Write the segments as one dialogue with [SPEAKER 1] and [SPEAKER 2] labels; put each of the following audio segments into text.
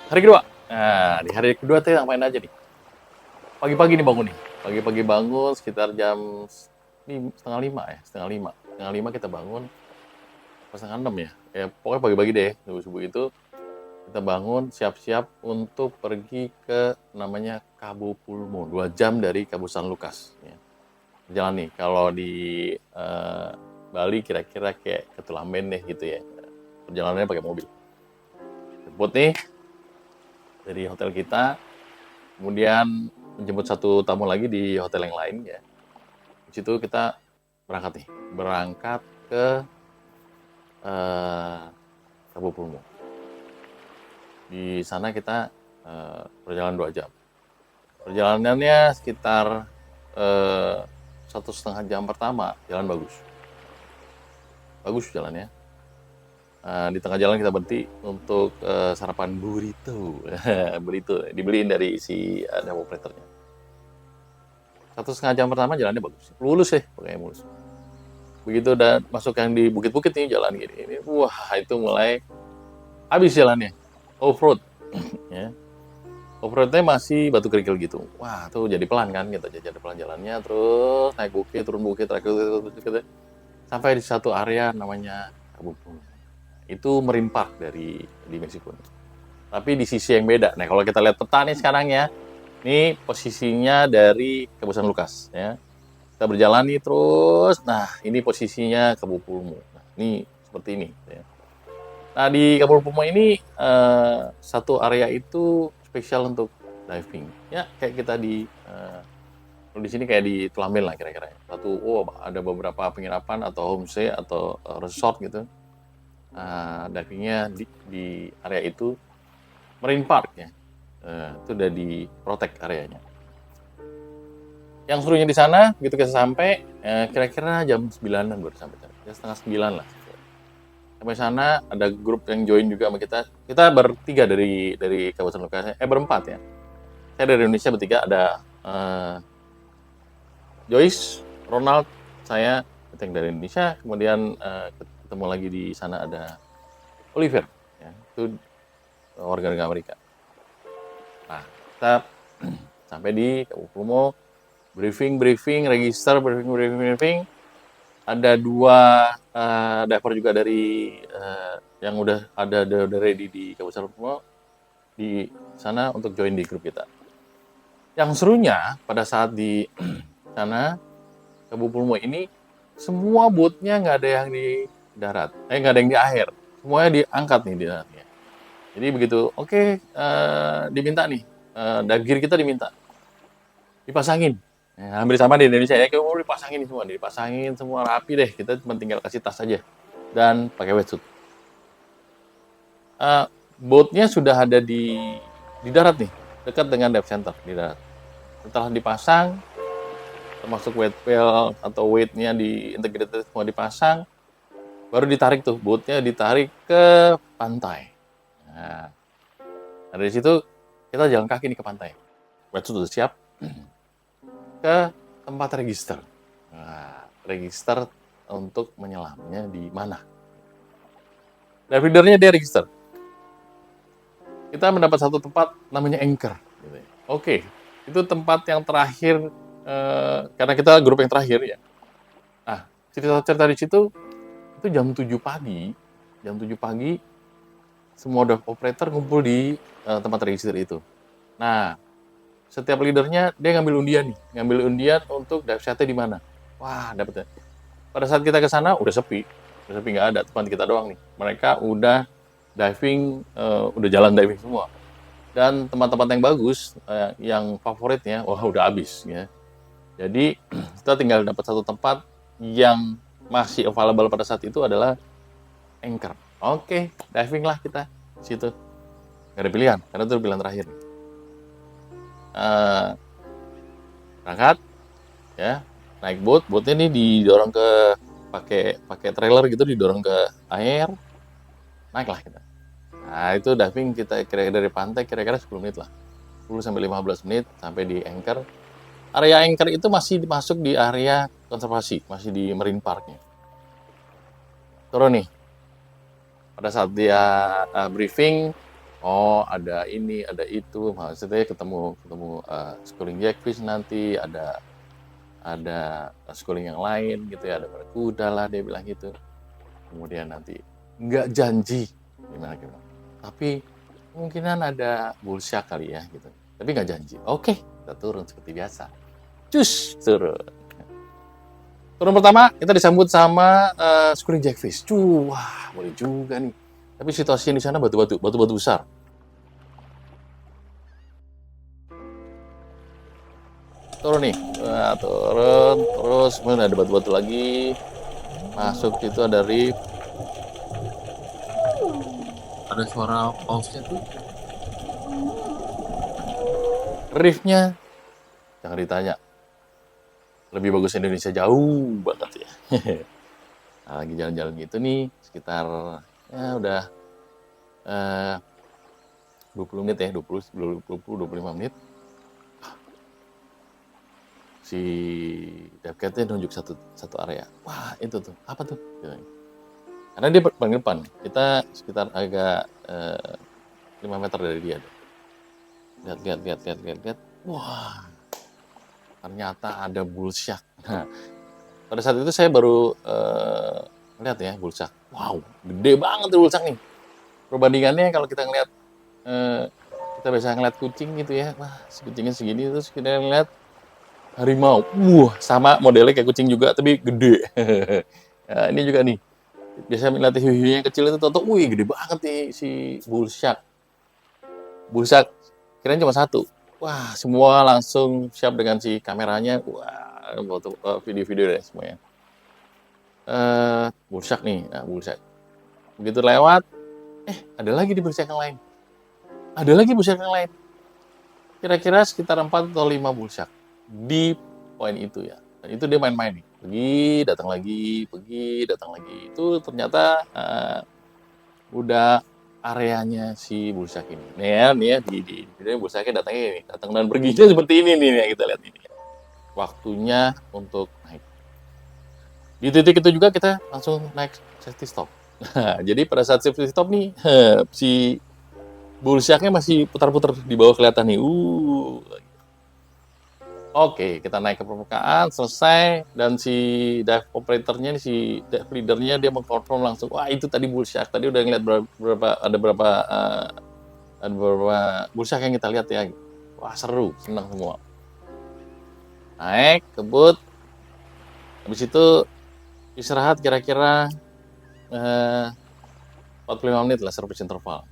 [SPEAKER 1] Hari kedua. Nah, di hari kedua tuh ngapain aja nih? Pagi-pagi nih bangun nih. Pagi-pagi bangun sekitar jam setengah lima ya, setengah lima. Setengah lima kita bangun, pas setengah enam ya. Ya pokoknya pagi-pagi deh, subuh-subuh itu kita bangun siap-siap untuk pergi ke namanya Cabo Pulmo, 2 jam dari Cabo San Lucas. Ya. Jalan nih, kalau di Bali kira-kira kayak ke Tulamben deh gitu ya. Perjalanannya pakai mobil. Jemput nih dari hotel kita, kemudian menjemput satu tamu lagi di hotel yang lain ya. Di situ kita berangkat nih, berangkat ke Cabo Pulmo. Di sana kita berjalan 2 jam. Perjalanannya sekitar 1,5 jam pertama jalan bagus, bagus jalannya. Di tengah jalan kita berhenti untuk sarapan burrito, burrito dibeliin dari si ada operatornya. 1,5 jam pertama jalannya bagus, mulus ya, pokoknya mulus. Begitu udah masuk yang di bukit-bukit nih jalan gini, ini, wah itu mulai habis jalannya, off road, ya. Off roadnya masih batu kerikil gitu, wah tuh jadi pelan kan, kita jadi pelan jalannya, terus naik bukit, turun bukit, naik bukit, gitu. Sampai di satu area namanya Kabupung. Itu Marine Park di Meksiko. Tapi di sisi yang beda. Nah kalau kita lihat peta nih sekarang ya, ini posisinya dari Kabupaten Lukas ya. Kita berjalan nih terus, nah ini posisinya Kabupulmu. Nah, ini seperti ini. Ya. Nah di Kabupulmu ini satu area itu spesial untuk diving. Ya kayak kita di sini kayak di Tulamben lah kira-kira. Ada beberapa penginapan atau homestay atau resort gitu. Divingnya di area itu Marine Park ya. Itu udah di protect areanya. Yang serunya di sana, begitu kita sampai, kira-kira jam 9-an baru sampai. Ya, setengah 9 lah. Sampai sana ada grup yang join juga sama kita. Kita bertiga dari Kabupaten Lokasi, berempat ya. Saya dari Indonesia bertiga, ada Joyce, Ronald, saya yang dari Indonesia. Kemudian ketemu lagi di sana ada Oliver, ya, itu warga negara Amerika. Nah, kita sampai di Kabupaten briefing, register. Ada 2 diver juga dari yang udah ready di Kabupaten Purmo di sana untuk join di grup kita. Yang serunya pada saat di sana Kabupaten Purmo ini semua bootnya nggak ada yang di darat, nggak ada yang di air, semuanya diangkat nih di daratnya. Jadi begitu, oke, diminta nih, dive gear kita diminta, dipasangin. Ya, hampir sama di Indonesia ya, kayak dipasangin semua rapi deh. Kita cuma tinggal kasih tas aja dan pakai wetsuit. Boatnya sudah ada di darat nih, dekat dengan dive center di darat. Setelah dipasang, termasuk weight belt atau weightnya di integrated semua dipasang, baru ditarik tuh, boatnya ditarik ke pantai. Nah, dari situ kita jalan kaki nih ke pantai. Wetsuit sudah siap, ke tempat register. Nah, register untuk menyelamnya di mana? Dive leadernya dia register. Kita mendapat satu tempat namanya anchor. Gitu ya. Oke, itu tempat yang terakhir karena kita grup yang terakhir ya. Nah, cerita-cerita di situ itu jam 7 pagi semua dive operator ngumpul di tempat register itu. Nah, setiap leadernya dia ngambil undian untuk dive site di mana. Wah, dapetnya. Pada saat kita ke sana udah sepi nggak ada, tempat kita doang nih. Mereka udah diving, udah jalan diving semua. Dan tempat-tempat yang bagus, yang favoritnya, wah udah habis ya. Jadi kita tinggal dapat satu tempat yang masih available pada saat itu adalah anchor. Oke, diving lah kita di situ. Gak ada pilihan, karena itu pilihan terakhir. Berangkat, ya, naik boatnya ini didorong ke pakai trailer gitu, didorong ke air, naiklah kita. Nah itu diving kita kira-kira dari pantai kira-kira 10 menit lah, 10-15 menit sampai di anchor. Area anchor itu masih masuk di area konservasi, masih di Marine Parknya. Turun nih, pada saat dia briefing, Oh, ada ini, ada itu, maksudnya ketemu ketemu schooling jackfish nanti, ada schooling yang lain gitu ya, ada barakuda lah dia bilang gitu. Kemudian nanti nggak janji gimana gimana, tapi kemungkinan ada bull shark kali ya gitu, tapi nggak janji. Oke, kita turun seperti biasa. Cus, turun. Turun pertama kita disambut sama schooling jackfish. Wah, boleh juga nih. Tapi situasinya di sana batu-batu besar. Turun nih, nah, turun, terus kemudian ada batu-batu lagi. Masuk itu ada reef. Ada suara pausnya tuh. Reefnya jangan ditanya, lebih bagus Indonesia jauh banget ya. Nah, lagi jalan-jalan gitu nih, sekitar ya udah 20 menit ya, 25 menit. Si Devkatnya nunjuk satu area. Wah, itu tuh, apa tuh? Karena dia paling depan, kita sekitar agak 5 meter dari dia. Lihat. Wah, ternyata ada bull shark. Nah, pada saat itu saya baru lihat ya bull shark. Wow, gede banget tuh bull shark nih. Perbandingannya kalau kita ngeliat, kita biasa ngeliat kucing gitu ya, wah si kucingnya segini, terus kita ngeliat harimau, wah sama modelnya kayak kucing juga tapi gede. Nah, ini juga nih, biasa ngeliat hiu-hiu yang kecil itu, toto, wih gede banget nih si bull shark. Bull shark kirain cuma satu. Wah, semua langsung siap dengan si kameranya. Wah, foto video-video deh semuanya. Bull shark nih, nah bull shark. Begitu lewat, ada lagi di bull shark yang lain. Ada lagi bull shark yang lain. Kira-kira sekitar 4 atau 5 bull shark di poin itu ya. Dan itu dia main-main nih. Pergi, datang lagi. Itu ternyata udah areanya si bull shark ini. Nih ya, di bull sharknya datangnya ini. Datang dan perginya seperti ini nih yang kita lihat ini. Waktunya untuk naik. Di titik itu juga kita langsung naik safety stop. Nah, jadi pada saat safety stop nih, si bull sharknya masih putar-putar di bawah kelihatan nih. Oke, kita naik ke permukaan, selesai, dan si dive operatornya, si dive leadernya dia mengkonfirm langsung, wah itu tadi bull shark, tadi udah ngeliat ada beberapa bull shark yang kita lihat ya. Wah seru, senang semua. Naik, kebut, habis itu istirahat kira-kira 45 menit lah service interval.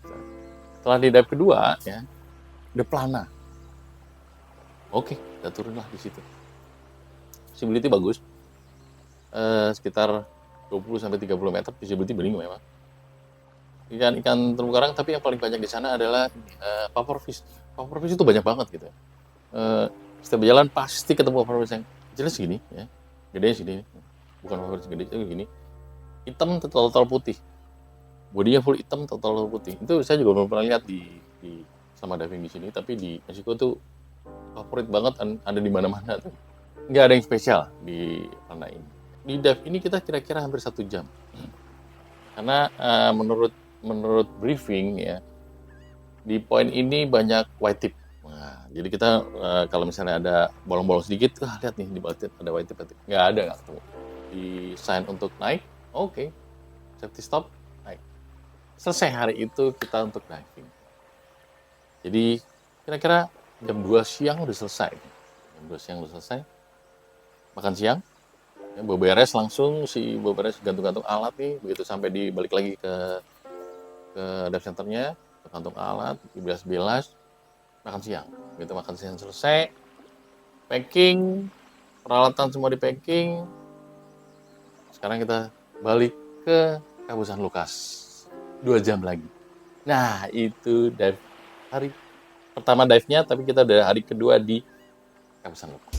[SPEAKER 1] Setelah di dive kedua ya, udah pelana. Oke, kita turunlah di situ. Visibility bagus, sekitar 20-30 meter, visibility bening memang. Ikan terumbu karang, tapi yang paling banyak di sana adalah pufferfish. Pufferfish itu banyak banget gitu. Setiap jalan pasti ketemu pufferfish yang kecilnya segini, ya, gedenya segini, bukan pufferfish gede, gini, hitam total putih, bodinya full hitam total putih. Itu saya juga belum pernah lihat di sama diving di sini, tapi di Meksiko tuh favorit banget, ada di mana-mana tuh. Nggak ada yang spesial di warna ini. Di dive ini kita kira-kira hampir 1 jam. Karena menurut briefing ya, di poin ini banyak white tip. Nah, jadi kita kalau misalnya ada bolong-bolong sedikit, lihat nih di bawah ada white tip. Nggak ada, nggak ketemu. Di sign untuk naik, oke. Safety stop, naik. Selesai hari itu kita untuk diving. Jadi kira-kira jam 2 siang udah selesai. Jam 2 siang udah selesai. Makan siang. Ya, beberes langsung, si beberes gantung-gantung alat nih. Begitu sampai balik lagi ke dive centernya, ke kantung alat, dibilas-bilas, makan siang. Begitu makan siang selesai, packing, peralatan semua di packing. Sekarang kita balik ke Kabupaten Lukas. 2 jam lagi. Nah, itu dive hari pertama dive-nya, tapi kita udah hari kedua di Kabupaten Lukas.